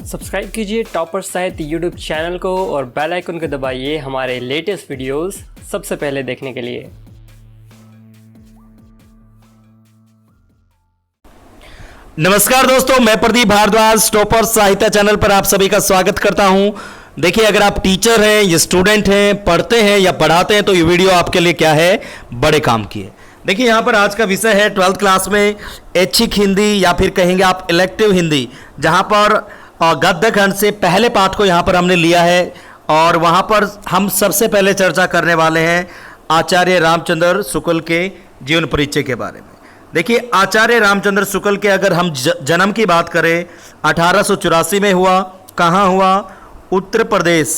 Subscribe कीजिए topper साहित्य YouTube channel को और बेल आइकन को दबाइए हमारे लेटेस्ट वीडियोस सबसे पहले देखने के लिए। नमस्कार दोस्तों, मैं प्रदीप भारद्वाज टॉपर साहित्य चैनल पर आप सभी का स्वागत करता हूं। देखिए, अगर आप टीचर हैं या स्टूडेंट हैं, पढ़ते हैं या पढ़ाते हैं तो ये वीडियो आपके लिए क्या है, बड़े काम की है। देखिए, यहाँ पर आज का विषय है 12th क्लास में ऐच्छिक हिंदी या फिर कहेंगे आप इलेक्टिव हिंदी, जहाँ पर गद्य खंड से पहले पाठ को यहाँ पर हमने लिया है और वहाँ पर हम सबसे पहले चर्चा करने वाले हैं आचार्य रामचंद्र शुक्ल के जीवन परिचय के बारे में। देखिए, आचार्य रामचंद्र शुक्ल के अगर हम जन्म की बात करें 1884 में हुआ। कहाँ हुआ? उत्तर प्रदेश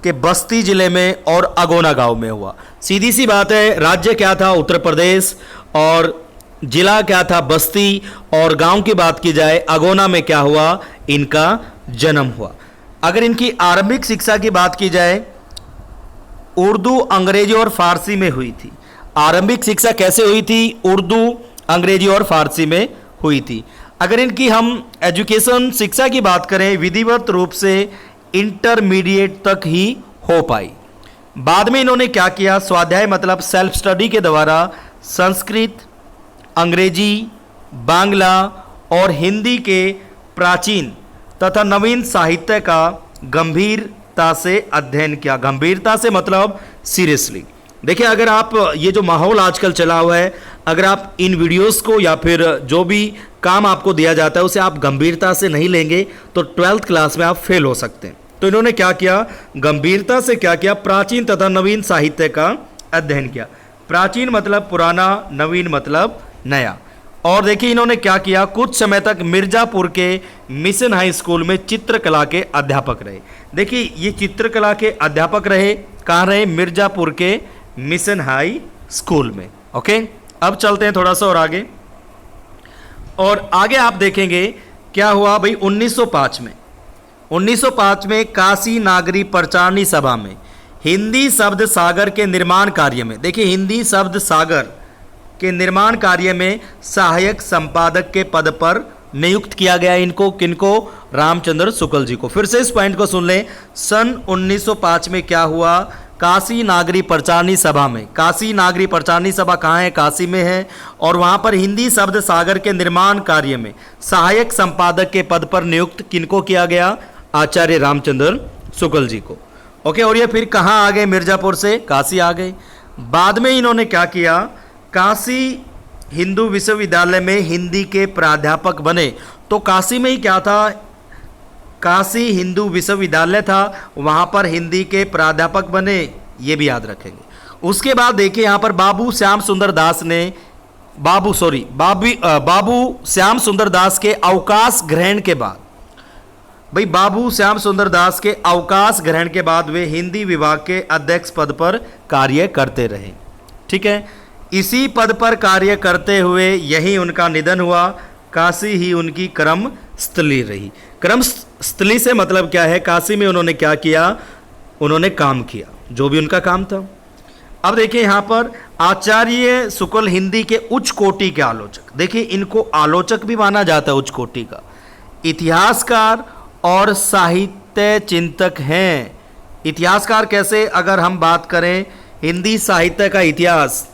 के बस्ती जिले में और अगोना गांव में हुआ। सीधी सी बात है, राज्य क्या था? उत्तर प्रदेश, और जिला क्या था? बस्ती, और गांव की बात की जाए अगोना में क्या हुआ? इनका जन्म हुआ। अगर इनकी आरंभिक शिक्षा की बात की जाए, उर्दू, अंग्रेजी और फारसी में हुई थी। आरंभिक शिक्षा कैसे हुई थी? उर्दू, अंग्रेजी और फारसी में हुई थी। अगर इनकी हम एजुकेशन शिक्षा की बात करें, विधिवत रूप से इंटरमीडिएट तक ही हो पाई। बाद में इन्होंने क्या किया? स्वाध्याय मतलब सेल्फ स्टडी के द्वारा संस्कृत, अंग्रेजी, बांग्ला और हिंदी के प्राचीन तथा नवीन साहित्य का गंभीरता से अध्ययन किया। गंभीरता से मतलब सीरियसली। देखिए, अगर आप ये जो माहौल आजकल चला हुआ है, अगर आप इन वीडियोस को या फिर जो भी काम आपको दिया जाता है उसे आप गंभीरता से नहीं लेंगे तो 12th क्लास में आप फेल हो सकते हैं। तो इन्होंने क्या किया? गंभीरता से क्या किया? प्राचीन तथा नवीन साहित्य का अध्ययन किया। प्राचीन मतलब पुराना, नवीन मतलब नया। और देखिए, इन्होंने क्या किया? कुछ समय तक मिर्जापुर के मिशन हाई स्कूल में चित्रकला के अध्यापक रहे। देखिए, ये चित्रकला के अध्यापक रहे। कहाँ रहे? मिर्जापुर के मिशन हाई स्कूल में। ओके, अब चलते हैं थोड़ा सा और आगे। और आगे आप देखेंगे क्या हुआ भाई। 1905 में काशी नागरी प्रचारणी सभा में हिंदी शब्द सागर के निर्माण कार्य में, देखिए, हिंदी शब्द सागर के निर्माण कार्य में सहायक संपादक के पद पर नियुक्त किया गया। इनको किनको? रामचंद्र शुक्ल जी को। फिर से इस पॉइंट को सुन लें। सन 1905 में क्या हुआ? काशी नागरी प्रचारणी सभा में, काशी नागरी प्रचारणी सभा कहाँ है? काशी में है। और वहाँ पर हिंदी शब्द सागर के निर्माण कार्य में सहायक संपादक के पद पर नियुक्त किनको किया गया? आचार्य रामचंद्र शुक्ल जी को। ओके, और ये फिर कहाँ आ गए? मिर्जापुर से काशी आ गए। बाद में इन्होंने क्या किया? काशी हिंदू विश्वविद्यालय में हिंदी के प्राध्यापक बने। तो काशी में ही क्या था? काशी हिंदू विश्वविद्यालय था, वहाँ पर हिंदी के प्राध्यापक बने, ये भी याद रखेंगे। उसके बाद देखिए, यहाँ पर बाबू श्याम सुंदर दास के अवकाश ग्रहण के बाद, भाई बाबू श्याम सुंदर दास के अवकाश ग्रहण के बाद वे हिंदी विभाग के अध्यक्ष पद पर कार्य करते रहे। ठीक है, इसी पद पर कार्य करते हुए यही उनका निधन हुआ। काशी ही उनकी कर्म स्थली रही। कर्म स्थली से मतलब क्या है? काशी में उन्होंने क्या किया? उन्होंने काम किया, जो भी उनका काम था। अब देखिए, यहाँ पर आचार्य शुक्ल हिंदी के उच्च कोटि के आलोचक। देखिए, इनको आलोचक भी माना जाता है, उच्च कोटि का। इतिहासकार और साहित्य चिंतक हैं। इतिहासकार कैसे? अगर हम बात करें हिंदी साहित्य का इतिहास,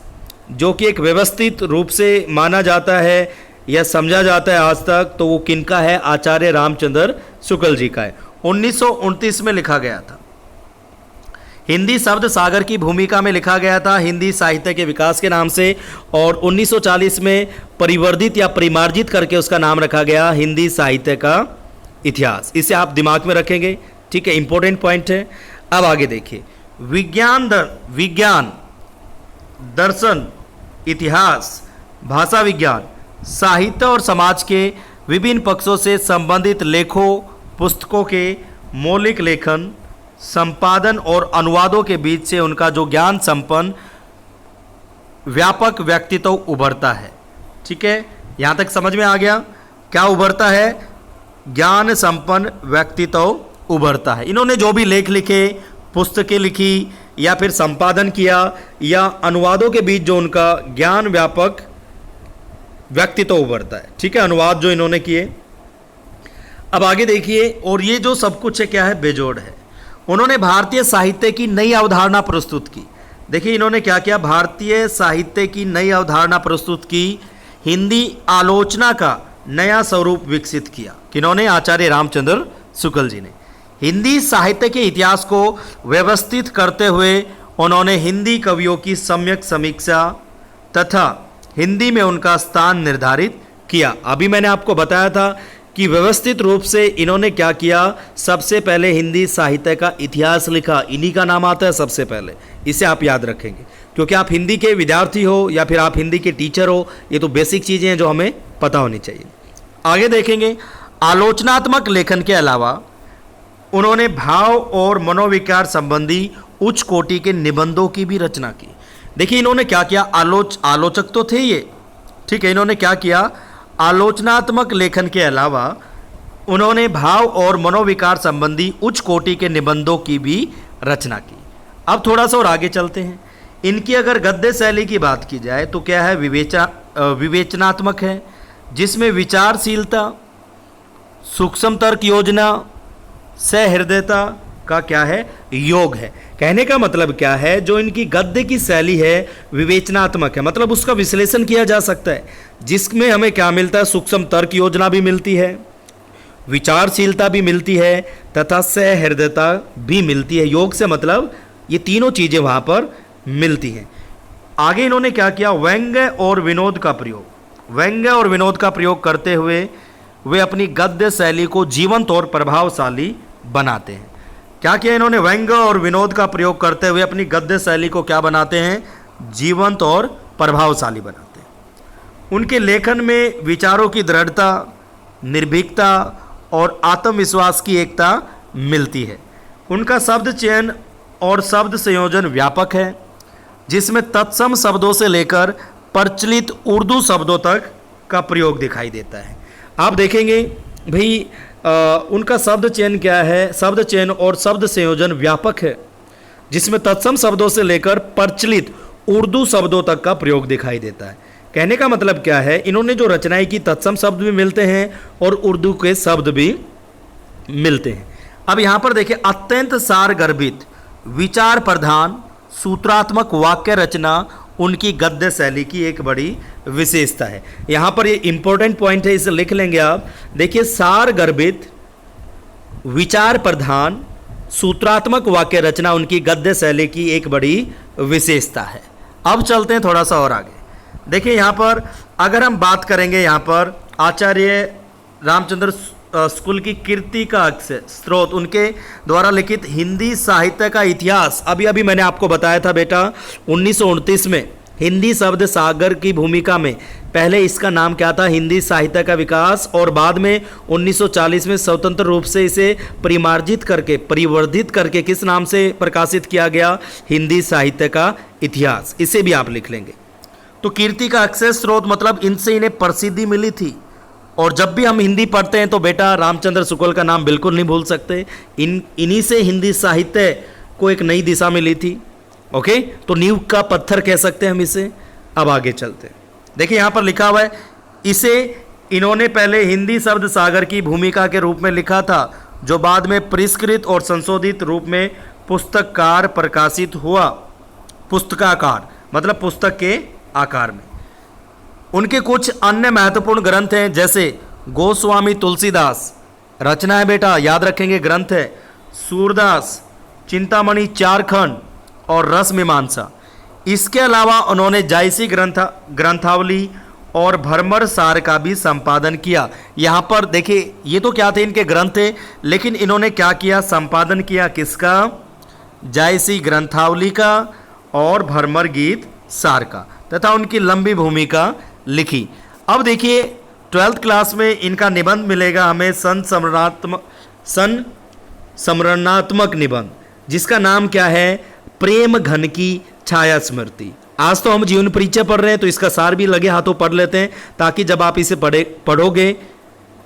जो कि एक व्यवस्थित रूप से माना जाता है या समझा जाता है आज तक, तो वो किनका है? आचार्य रामचंद्र शुक्ल जी का है। 1929 में लिखा गया था। हिंदी शब्द सागर की भूमिका में लिखा गया था हिंदी साहित्य के विकास के नाम से। और 1940 में परिवर्धित या परिमार्जित करके उसका नाम रखा गया हिंदी साहित्य का इतिहास। इसे आप दिमाग में रखेंगे, ठीक है, इंपॉर्टेंट पॉइंट है। अब आगे देखिए, विज्ञान, दर्शन, इतिहास, भाषा विज्ञान, साहित्य और समाज के विभिन्न पक्षों से संबंधित लेखों, पुस्तकों के मौलिक लेखन, संपादन और अनुवादों के बीच से उनका जो ज्ञान संपन्न व्यापक व्यक्तित्व उभरता है। ठीक है, यहाँ तक समझ में आ गया? क्या उभरता है? ज्ञान संपन्न व्यक्तित्व उभरता है। इन्होंने जो भी लेख लिखे, पुस्तकें लिखी या फिर संपादन किया या अनुवादों के बीच जो उनका ज्ञान व्यापक व्यक्तित्व उभरता है। ठीक है, अनुवाद जो इन्होंने किए। अब आगे देखिए, और ये जो सब कुछ है क्या है, बेजोड़ है। उन्होंने भारतीय साहित्य की नई अवधारणा प्रस्तुत की। देखिए इन्होंने क्या किया, भारतीय साहित्य की नई अवधारणा प्रस्तुत की, हिंदी आलोचना का नया स्वरूप विकसित किया। किन्होंने? आचार्य रामचंद्र शुक्ल जी ने। हिंदी साहित्य के इतिहास को व्यवस्थित करते हुए उन्होंने हिंदी कवियों की सम्यक समीक्षा तथा हिंदी में उनका स्थान निर्धारित किया। अभी मैंने आपको बताया था कि व्यवस्थित रूप से इन्होंने क्या किया, सबसे पहले हिंदी साहित्य का इतिहास लिखा। इन्हीं का नाम आता है सबसे पहले, इसे आप याद रखेंगे क्योंकि आप हिंदी के विद्यार्थी हो या फिर आप हिंदी के टीचर हो, ये तो बेसिक चीज़ें हैं जो हमें पता होनी चाहिए। आगे देखेंगे, आलोचनात्मक लेखन के अलावा उन्होंने भाव और मनोविकार संबंधी उच्च कोटि के निबंधों की भी रचना की। देखिए इन्होंने क्या किया, आलोचक तो थे ये, ठीक है। इन्होंने क्या किया, आलोचनात्मक लेखन के अलावा उन्होंने भाव और मनोविकार संबंधी उच्च कोटि के निबंधों की भी रचना की। अब थोड़ा सा और आगे चलते हैं। इनकी अगर गद्य शैली की बात की जाए तो क्या है, विवेचनात्मक है, जिसमें विचारशीलता, सूक्ष्म तर्क योजना, सहृदयता का क्या है, योग है। कहने का मतलब क्या है, जो इनकी गद्य की शैली है विवेचनात्मक है, मतलब उसका विश्लेषण किया जा सकता है, जिसमें हमें क्या मिलता है, सूक्ष्म तर्क योजना भी मिलती है, विचारशीलता भी मिलती है तथा सहृदयता भी मिलती है। योग से मतलब ये तीनों चीजें वहां पर मिलती हैं। आगे इन्होंने क्या किया, व्यंग्य और विनोद का प्रयोग, व्यंग्य और विनोद का प्रयोग करते हुए वे अपनी गद्य शैली को जीवंत और प्रभावशाली बनाते हैं। क्या किया इन्होंने, व्यंग्य और विनोद का प्रयोग करते हुए अपनी गद्य शैली को क्या बनाते हैं, जीवंत और प्रभावशाली बनाते हैं। उनके लेखन में विचारों की दृढ़ता, निर्भीकता और आत्मविश्वास की एकता मिलती है। उनका शब्द चयन और शब्द संयोजन व्यापक है, जिसमें तत्सम शब्दों से लेकर प्रचलित उर्दू शब्दों तक का प्रयोग दिखाई देता है। आप देखेंगे भाई उनका शब्द चयन क्या है, शब्द चयन और शब्द संयोजन व्यापक है, जिसमें तत्सम शब्दों से लेकर प्रचलित उर्दू शब्दों तक का प्रयोग दिखाई देता है। कहने का मतलब क्या है, इन्होंने जो रचनाएं की तत्सम शब्द भी मिलते हैं और उर्दू के शब्द भी मिलते हैं। अब यहाँ पर देखिए, अत्यंत सार गर्भित, विचार प्रधान, सूत्रात्मक वाक्य रचना उनकी गद्य शैली की एक बड़ी विशेषता है। यहाँ पर ये इंपॉर्टेंट पॉइंट है, इसे लिख लेंगे आप। देखिए, सार गर्भित, विचार प्रधान, सूत्रात्मक वाक्य रचना उनकी गद्य शैली की एक बड़ी विशेषता है। अब चलते हैं थोड़ा सा और आगे। देखिए यहाँ पर अगर हम बात करेंगे, यहाँ पर आचार्य रामचंद्र स्कूल की कीर्ति का अक्ष स्रोत, उनके द्वारा लिखित हिंदी साहित्य का इतिहास, अभी अभी मैंने आपको बताया था बेटा 1929 में हिंदी शब्द सागर की भूमिका में, पहले इसका नाम क्या था, हिंदी साहित्य का विकास, और बाद में 1940 में स्वतंत्र रूप से इसे परिवर्धित करके किस नाम से प्रकाशित किया गया, हिंदी साहित्य का इतिहास। इसे भी आप लिख लेंगे। तो कीर्ति का अक्षय स्रोत मतलब इनसे इन्हें प्रसिद्धि मिली थी, और जब भी हम हिंदी पढ़ते हैं तो बेटा रामचंद्र शुक्ल का नाम बिल्कुल नहीं भूल सकते। इन्हीं से हिंदी साहित्य को एक नई दिशा मिली थी। ओके, तो नींव का पत्थर कह सकते हैं हम इसे। अब आगे चलते हैं। देखिए यहाँ पर लिखा हुआ है, इसे इन्होंने पहले हिंदी शब्द सागर की भूमिका के रूप में लिखा था, जो बाद में परिष्कृत और संशोधित रूप में पुस्तककार प्रकाशित हुआ। पुस्तकाकार मतलब पुस्तक के आकार में। उनके कुछ अन्य महत्वपूर्ण ग्रंथ हैं, जैसे गोस्वामी तुलसीदास रचना है बेटा, याद रखेंगे ग्रंथ है, सूरदास, चिंतामणि चार खंड और रस मीमांसा। इसके अलावा उन्होंने जायसी ग्रंथावली और भरमर सार का भी संपादन किया। यहाँ पर देखिए, ये तो क्या थे, इनके ग्रंथ थे, लेकिन इन्होंने क्या किया, संपादन किया किसका, जायसी ग्रंथावली का और भरमर गीत सार का, तथा उनकी लंबी भूमिका लिखी। अब देखिए 12th क्लास में इनका निबंध मिलेगा हमें, संस्मरणात्मक निबंध, जिसका नाम क्या है, प्रेम घन की छाया स्मृति। आज तो हम जीवन परिचय पढ़ रहे हैं, तो इसका सार भी लगे हाथों पढ़ लेते हैं, ताकि जब आप इसे पढ़ोगे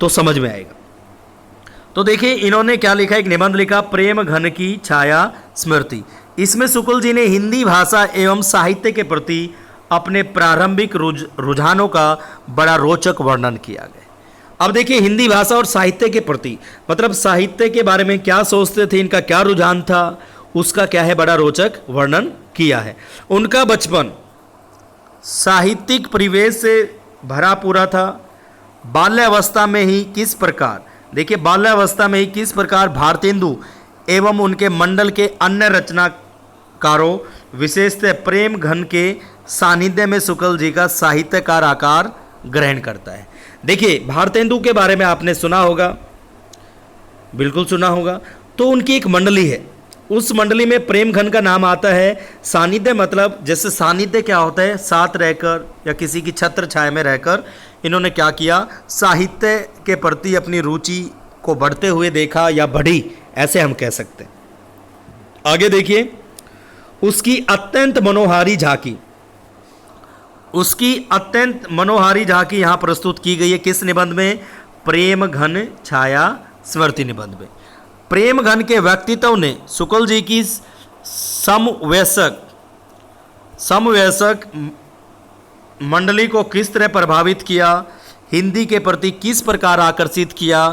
तो समझ में आएगा। तो देखिए इन्होंने क्या लिखा, एक निबंध लिखा, प्रेम घन की छाया स्मृति। इसमें शुक्ल जी ने हिंदी भाषा एवं साहित्य के प्रति अपने प्रारंभिक रुझानों का बड़ा रोचक वर्णन किया गया। अब देखिए हिंदी भाषा और साहित्य के प्रति, मतलब साहित्य के बारे में क्या सोचते थे, इनका क्या रुझान था, उसका क्या है बड़ा रोचक वर्णन किया है। उनका बचपन साहित्यिक परिवेश से भरा पूरा था। बाल्यावस्था में ही किस प्रकार, देखिए बाल्यावस्था में ही किस प्रकार भारतेंदु एवं उनके मंडल के अन्य रचनाकारों विशेषतः प्रेम घन के सानिध्य में शुक्ल जी का साहित्यकार आकार ग्रहण करता है। देखिए भारतेंदु के बारे में आपने सुना होगा, बिल्कुल सुना होगा। तो उनकी एक मंडली है, उस मंडली में प्रेम घन का नाम आता है। सानिध्य मतलब जैसे सानिध्य क्या होता है, साथ रहकर या किसी की छत्र छाया में रहकर इन्होंने क्या किया, साहित्य के प्रति अपनी रुचि को बढ़ते हुए देखा या बढ़ी, ऐसे हम कह सकते हैं। आगे देखिए उसकी अत्यंत मनोहारी झांकी, उसकी अत्यंत मनोहारी झांकी यहाँ प्रस्तुत की गई है किस निबंध में, प्रेम घन छाया स्मृति निबंध में। प्रेम घन के व्यक्तित्व ने शुक्ल जी की समवयस्क मंडली को किस तरह प्रभावित किया, हिंदी के प्रति किस प्रकार आकर्षित किया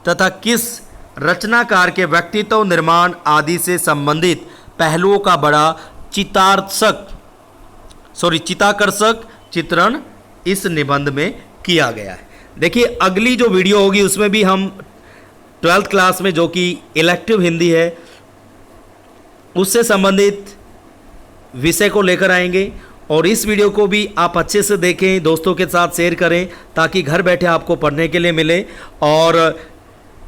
तथा किस रचनाकार के व्यक्तित्व निर्माण आदि से संबंधित पहलुओं का बड़ा चित्ताकर्षक चित्रण इस निबंध में किया गया है। देखिए अगली जो वीडियो होगी उसमें भी हम 12th क्लास में जो कि इलेक्टिव हिंदी है उससे संबंधित विषय को लेकर आएंगे, और इस वीडियो को भी आप अच्छे से देखें, दोस्तों के साथ शेयर करें ताकि घर बैठे आपको पढ़ने के लिए मिले, और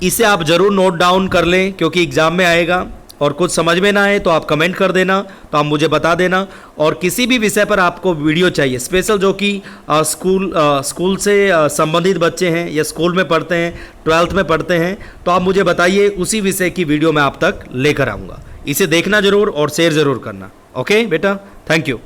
इसे आप ज़रूर नोट डाउन कर लें क्योंकि एग्ज़ाम में आएगा। और कुछ समझ में ना आए तो आप कमेंट कर देना, तो आप मुझे बता देना। और किसी भी विषय पर आपको वीडियो चाहिए स्पेशल, जो कि स्कूल से संबंधित बच्चे हैं या स्कूल में पढ़ते हैं, 12th में पढ़ते हैं, तो आप मुझे बताइए, उसी विषय की वीडियो मैं आप तक लेकर आऊँगा। इसे देखना ज़रूर और शेयर ज़रूर करना। ओके बेटा, थैंक यू।